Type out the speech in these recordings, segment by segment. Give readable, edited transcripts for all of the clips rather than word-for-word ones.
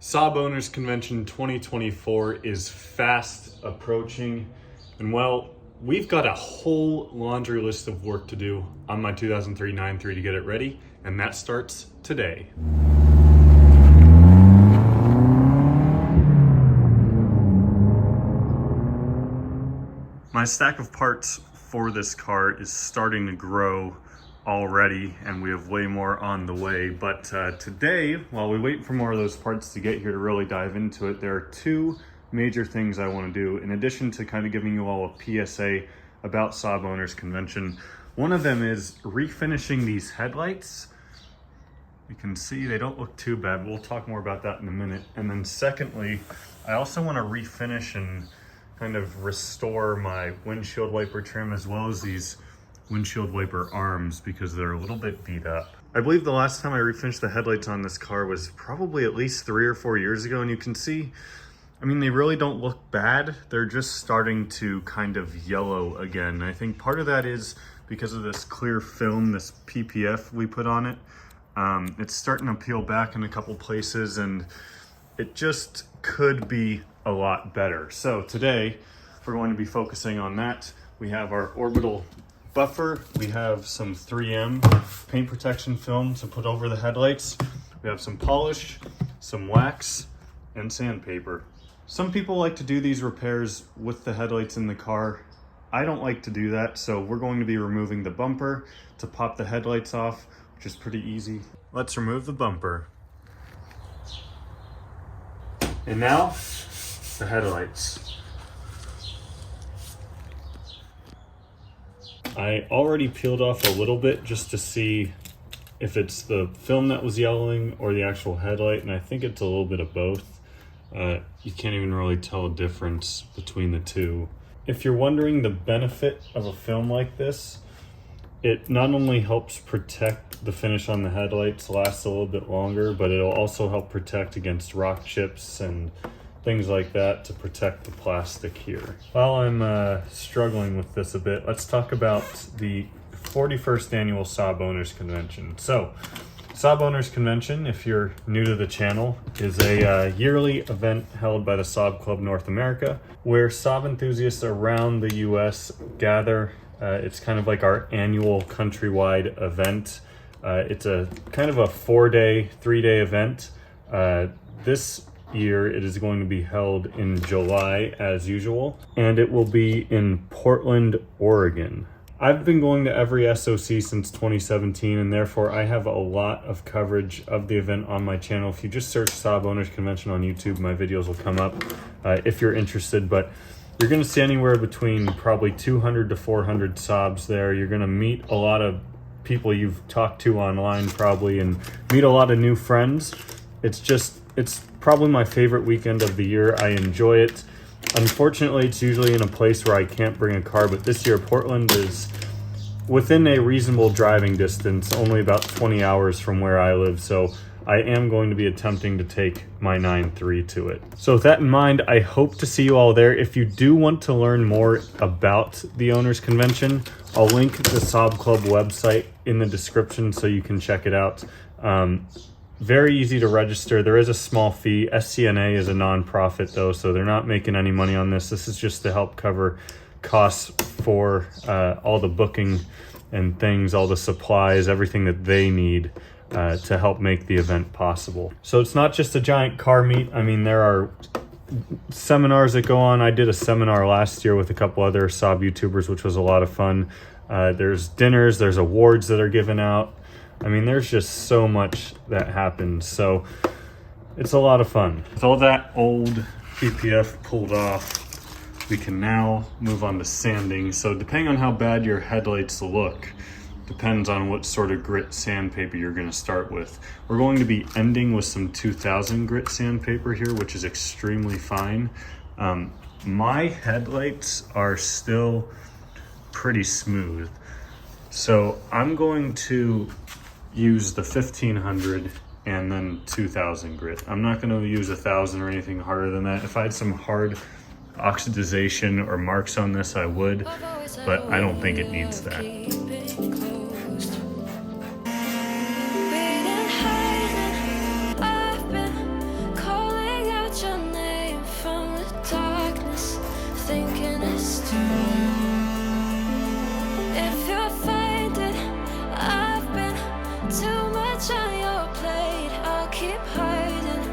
Saab Owners Convention 2024 is fast approaching, and well, we've got a whole laundry list of work to do on my 2003 9.3 to get it ready, and that starts today. My stack of parts for this car is starting to grow already, and we have way more on the way. But today, while we wait for more of those parts to get here to really dive into it, there are two major things I want to do in addition to kind of giving you all a PSA about Saab Owners Convention. One of them is refinishing these headlights. You can see they don't look too bad. We'll talk more about that in a minute. And then secondly, I also want to refinish and kind of restore my windshield wiper trim as well as these windshield wiper arms because they're a little bit beat up. I believe the last time I refinished the headlights on this car was probably at least 3 or 4 years ago, and you can see, I mean, they really don't look bad. They're just starting to kind of yellow again. I think part of that is because of this clear film, this PPF we put on it. It's starting to peel back in a couple places, and it just could be a lot better. So today we're going to be focusing on that. We have our orbital buffer, we have some 3M paint protection film to put over the headlights, we have some polish, some wax, and sandpaper. Some people like to do these repairs with the headlights in the car. I don't like to do that, so we're going to be removing the bumper to pop the headlights off, which is pretty easy. Let's remove the bumper. And now, the headlights. I already peeled off a little bit just to see if it's the film that was yellowing or the actual headlight, and I think it's a little bit of both. You can't even really tell a difference between the two. If you're wondering the benefit of a film like this, it not only helps protect the finish on the headlights, lasts a little bit longer, but it'll also help protect against rock chips and things like that to protect the plastic here. While I'm struggling with this a bit, let's talk about the 41st annual Saab Owners Convention. So, Saab Owners Convention, if you're new to the channel, is a yearly event held by the Saab Club North America, where Saab enthusiasts around the US gather. It's kind of like our annual countrywide event. It's a kind of a 3-day event. This year it is going to be held in July as usual, and it will be in Portland, Oregon. I've been going to every SOC since 2017, and therefore I have a lot of coverage of the event on my channel. If you just search Saab Owners Convention on YouTube, my videos will come up if you're interested. But you're going to see anywhere between probably 200 to 400 Saabs there. You're going to meet a lot of people you've talked to online probably, and meet a lot of new friends. It's probably my favorite weekend of the year. I enjoy it. Unfortunately, it's usually in a place where I can't bring a car, but this year Portland is within a reasonable driving distance, only about 20 hours from where I live, so I am going to be attempting to take my 9.3 to it. So with that in mind, I hope to see you all there. If you do want to learn more about the Owners Convention, I'll link the Saab Club website in the description so you can check it out. Very easy to register. There is a small fee. SCNA is a non-profit though, so they're not making any money on this. This is just to help cover costs for all the booking and things, all the supplies, everything that they need to help make the event possible. So it's not just a giant car meet. I mean, there are seminars that go on. I did a seminar last year with a couple other Saab YouTubers, which was a lot of fun. There's dinners, there's awards that are given out. I mean, there's just so much that happens, so it's a lot of fun. With all that old PPF pulled off, we can now move on to sanding. So depending on how bad your headlights look, depends on what sort of grit sandpaper you're going to start with. We're going to be ending with some 2000 grit sandpaper here, which is extremely fine. My headlights are still pretty smooth, so I'm going to use the 1500 and then 2000 grit. I'm not going to use 1000 or anything harder than that. If I had some hard oxidization or marks on this, I would, but I don't think it needs that. Call If you find it, I've been too much on your plate. I'll keep hiding,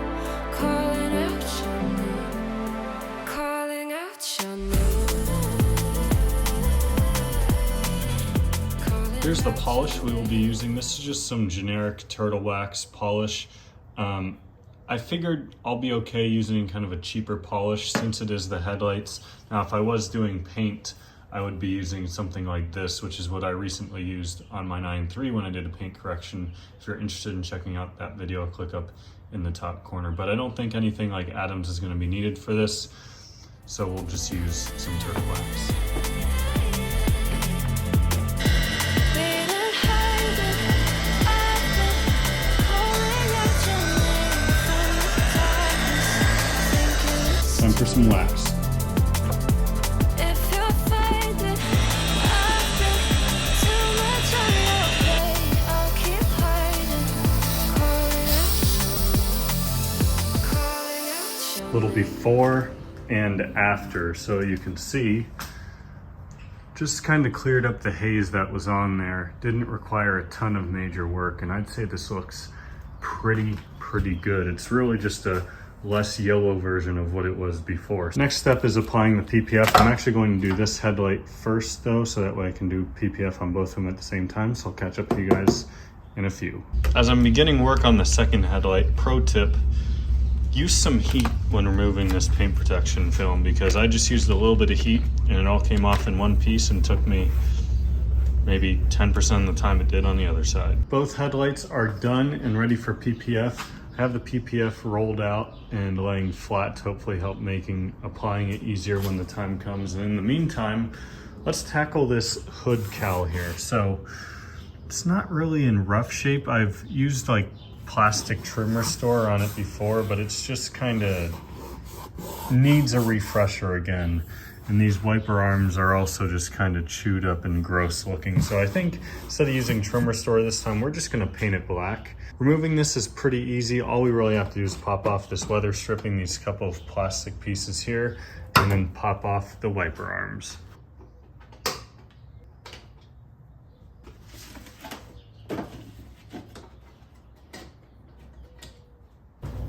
calling out your name, calling out your name. Here's the polish we will be using. This is just some generic turtle wax polish. I figured I'll be okay using kind of a cheaper polish since it is the headlights. Now, if I was doing paint, I would be using something like this, which is what I recently used on my 9.3 when I did a paint correction. If you're interested in checking out that video, click up in the top corner. But I don't think anything like Adams is going to be needed for this, so we'll just use some turtle wax. Time for some wax. Little before and after, so you can see just kind of cleared up the haze that was on there. Didn't require a ton of major work, and I'd say this looks pretty good. It's really just a less yellow version of what it was before. Next step is applying the PPF. I'm actually going to do this headlight first though, so that way I can do PPF on both of them at the same time. So I'll catch up to you guys in a few. As I'm beginning work on the second headlight, pro tip, use some heat when removing this paint protection film, because I just used a little bit of heat and it all came off in one piece and took me maybe 10% of the time it did on the other side. Both headlights are done and ready for PPF. I have the PPF rolled out and laying flat to hopefully help applying it easier when the time comes. And in the meantime, let's tackle this hood cowl here. So it's not really in rough shape. I've used like plastic trim restore on it before, but it's just kind of needs a refresher again. And these wiper arms are also just kind of chewed up and gross looking. So I think instead of using trim restore this time, we're just gonna paint it black. Removing this is pretty easy. All we really have to do is pop off this weather stripping, these couple of plastic pieces here, and then pop off the wiper arms.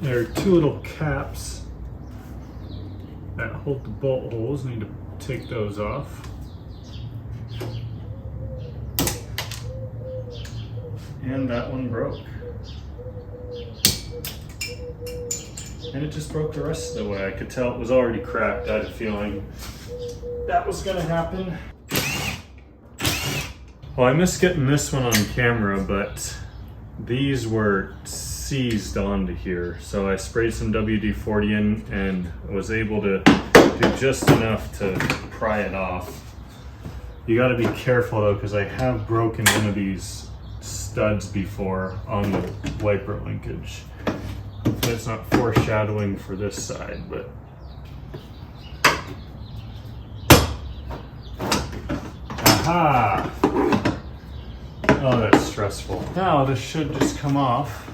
There are two little caps that hold the bolt holes. Need to take those off. And that one broke. And it just broke the rest of the way. I could tell it was already cracked. I had a feeling that was gonna happen. Well, I missed getting this one on camera, but these were seized onto here. So I sprayed some WD-40 in and was able to do just enough to pry it off. You gotta be careful though, because I have broken one of these studs before on the wiper linkage. That's not foreshadowing for this side, but aha! Oh, that's stressful. Now this should just come off.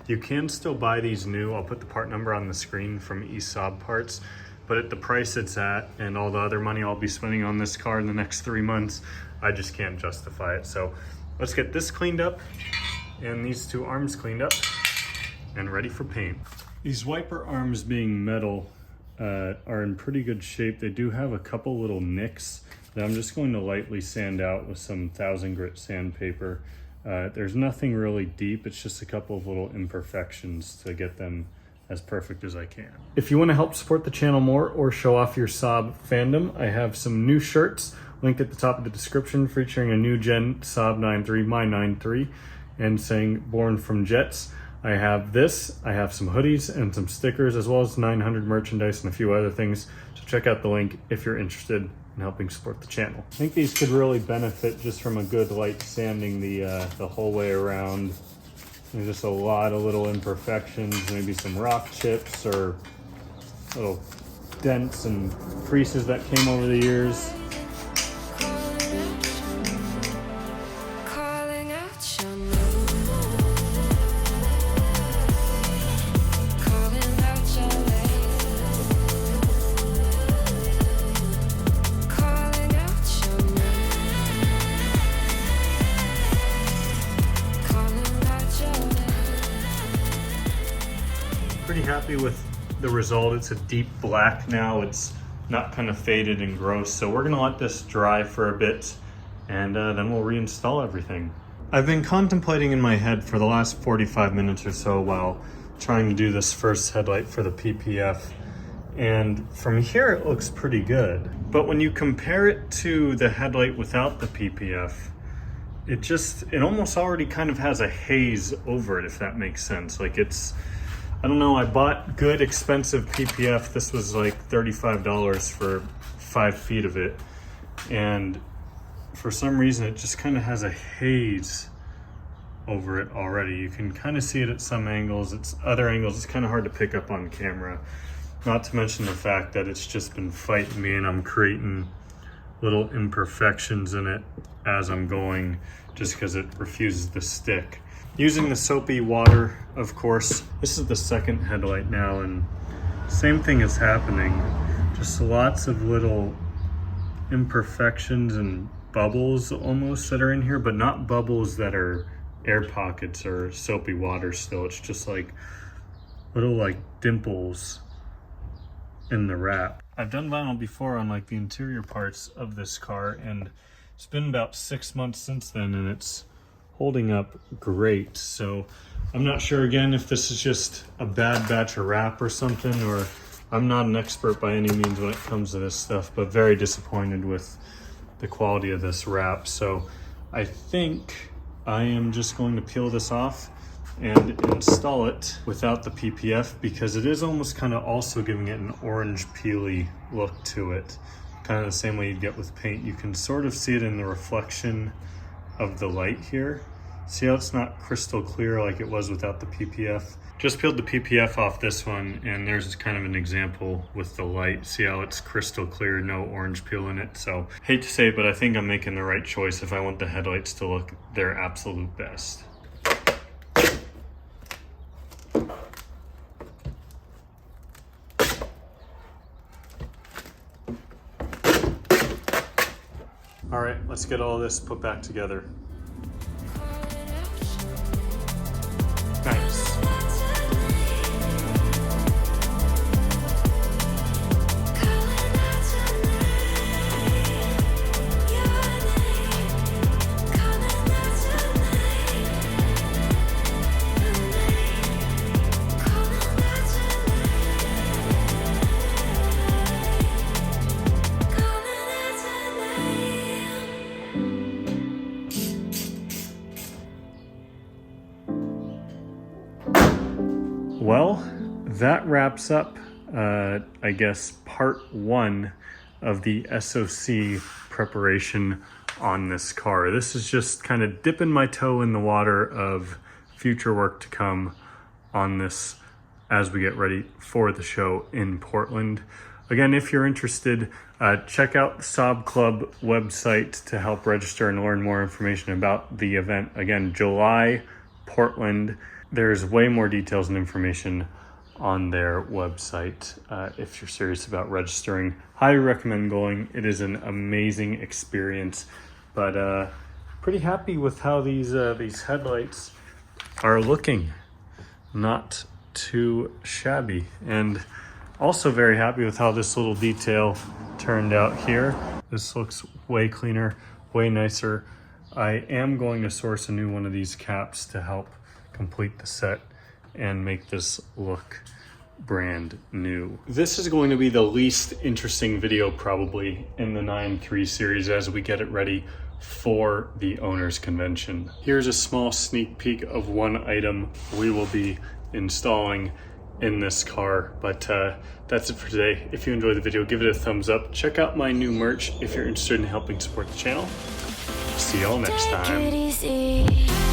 You can still buy these new. I'll put the part number on the screen from Saab Parts, but at the price it's at and all the other money I'll be spending on this car in the next 3 months, I just can't justify it. So let's get this cleaned up and these two arms cleaned up and ready for paint. These wiper arms, being metal, are in pretty good shape. They do have a couple little nicks that I'm just going to lightly sand out with some 1000 grit sandpaper. There's nothing really deep, it's just a couple of little imperfections to get them as perfect as I can. If you want to help support the channel more or show off your Saab fandom, I have some new shirts linked at the top of the description featuring a new gen Saab 9.3, my 9.3, and saying born from jets. I have this, I have some hoodies and some stickers, as well as 900 merchandise and a few other things. So check out the link if you're interested in helping support the channel. I think these could really benefit just from a good light sanding the whole way around. There's just a lot of little imperfections, maybe some rock chips or little dents and creases that came over the years. Calling out your name. happy with the result. It's a deep black now. It's not kind of faded and gross. So we're gonna let this dry for a bit and then we'll reinstall everything. I've been contemplating in my head for the last 45 minutes or so while trying to do this first headlight for the PPF. And from here it looks pretty good. But when you compare it to the headlight without the PPF, it almost already kind of has a haze over it, if that makes sense. Like I don't know, I bought good expensive PPF. This was like $35 for 5 feet of it. And for some reason, it just kind of has a haze over it already. You can kind of see it at some angles. Other angles, it's kind of hard to pick up on camera. Not to mention the fact that it's just been fighting me and I'm creating little imperfections in it as I'm going just because it refuses to stick. Using the soapy water, of course. This is the second headlight now and same thing is happening. Just lots of little imperfections and bubbles almost that are in here, but not bubbles that are air pockets or soapy water still. It's just like little like dimples in the wrap. I've done vinyl before on like the interior parts of this car and it's been about 6 months since then and it's holding up great. So I'm not sure again if this is just a bad batch of wrap or something, or I'm not an expert by any means when it comes to this stuff, but very disappointed with the quality of this wrap. So I think I am just going to peel this off and install it without the PPF because it is almost kind of also giving it an orange peely look to it. Kind of the same way you'd get with paint. You can sort of see it in the reflection of the light here. See how it's not crystal clear like it was without the PPF? Just peeled the PPF off this one and there's kind of an example with the light. See how it's crystal clear, no orange peel in it. So hate to say it, but I think I'm making the right choice if I want the headlights to look their absolute best. All right, let's get all this put back together. Nice. Well, that wraps up, I guess, part 1 of the SOC preparation on this car. This is just kind of dipping my toe in the water of future work to come on this as we get ready for the show in Portland. Again, if you're interested, check out the Saab Club website to help register and learn more information about the event. Again, July, Portland. There's way more details and information on their website if you're serious about registering. Highly recommend going. It is an amazing experience, but pretty happy with how these headlights are looking. Not too shabby, and also very happy with how this little detail turned out here. This looks way cleaner, way nicer. I am going to source a new one of these caps to help complete the set and make this look brand new. This is going to be the least interesting video probably in the 9.3 series as we get it ready for the owners convention. Here's a small sneak peek of one item we will be installing in this car, but that's it for today. If you enjoyed the video, give it a thumbs up. Check out my new merch if you're interested in helping support the channel. See y'all next time.